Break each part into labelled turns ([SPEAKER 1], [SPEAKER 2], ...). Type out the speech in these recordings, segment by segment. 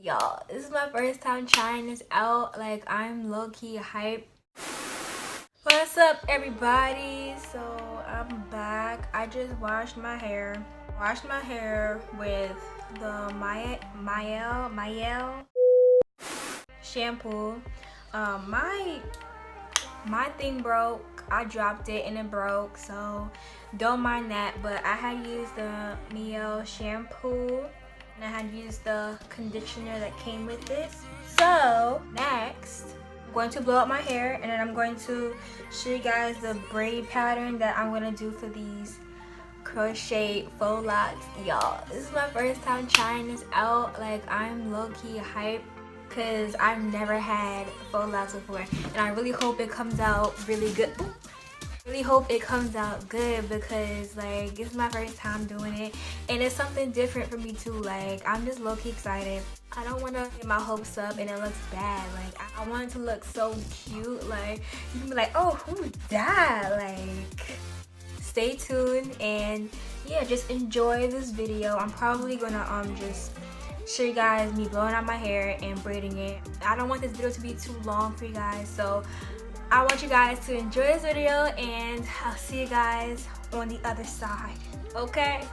[SPEAKER 1] Y'all, this is my first time trying this out. Like, I'm low-key hyped. What's up, everybody? So I'm back. I just washed my hair. With the Mael shampoo. My thing broke. I dropped it and it broke, so don't mind that. But I had used the Mael shampoo and I had used the conditioner that came with it. So next, I'm going to blow up my hair and then I'm going to show you guys the braid pattern that I'm going to do for these crochet faux locks. Y'all, this is my first time trying this out. Like, I'm low-key hyped because I've never had faux locks before and I really hope it comes out really good. Really hope it comes out good because like it's my first time doing it and it's something different for me too. Like, I'm just low-key excited. I don't want to get my hopes up and it looks bad. Like, I want it to look so cute. Like, you can be like, oh, who's that? Like, stay tuned and yeah, just enjoy this video. I'm probably gonna just show you guys me blowing out my hair and braiding it. I don't want this video to be too long for you guys, so I want you guys to enjoy this video and I'll see you guys on the other side, okay?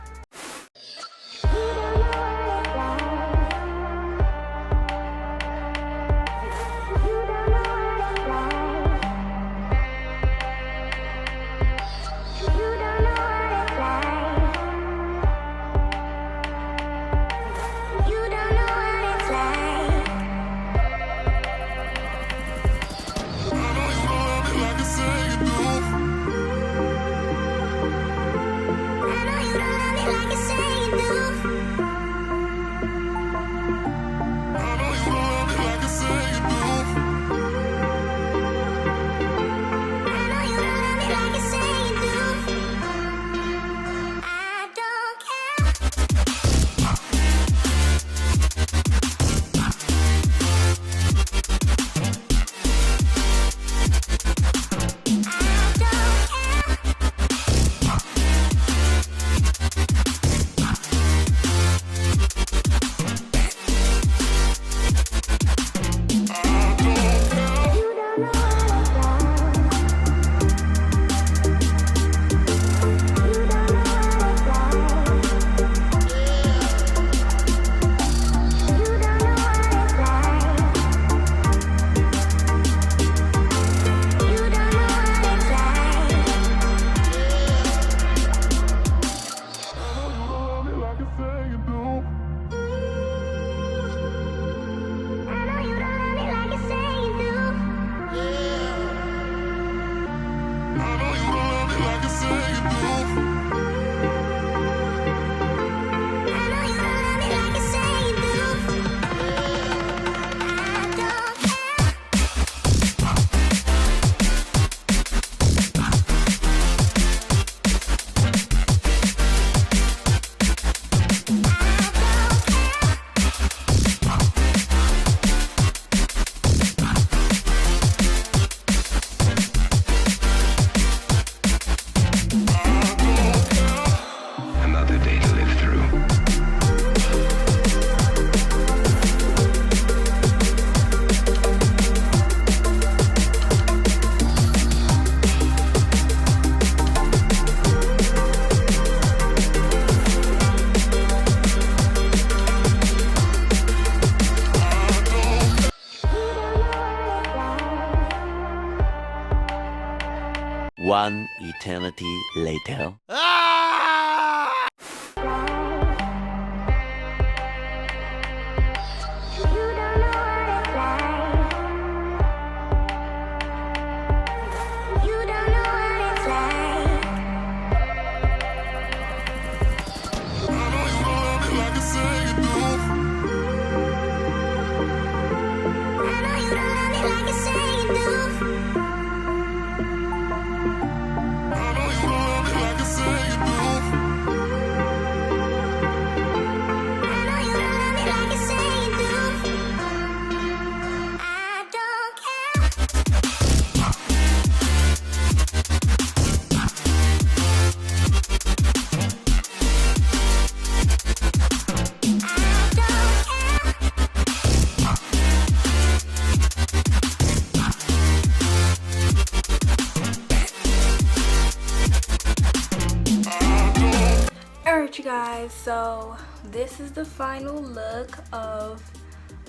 [SPEAKER 2] One eternity later.
[SPEAKER 3] Like I say you
[SPEAKER 1] guys, so this is the final look of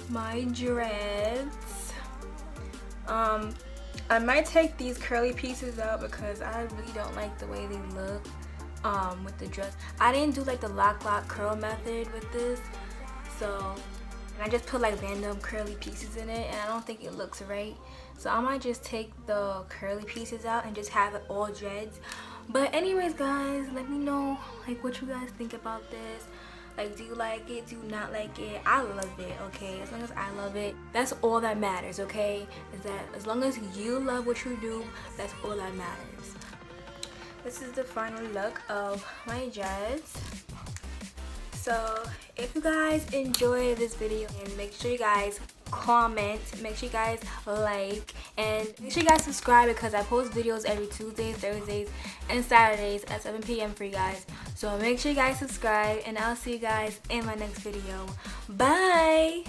[SPEAKER 1] my dreads. I might take these curly pieces out because I really don't like the way they look with the dress. I didn't do like the lock curl method with this, so and I just put like random curly pieces in it, and I don't think it looks right. So I might just take the curly pieces out and just have it all dreads. But anyways guys, let me know like what you guys think about this. Like, do you like it? Do you not like it? I love it, okay? As long as I love it, that's all that matters, okay? Is that as long as you love what you do, that's all that matters. This is the final look of my dreads. So if you guys enjoyed this video, and make sure you guys comment, make sure you guys like, and make sure you guys subscribe because I post videos every Tuesdays, Thursdays, and Saturdays at 7 p.m. for you guys. So make sure you guys subscribe, and I'll see you guys in my next video. Bye!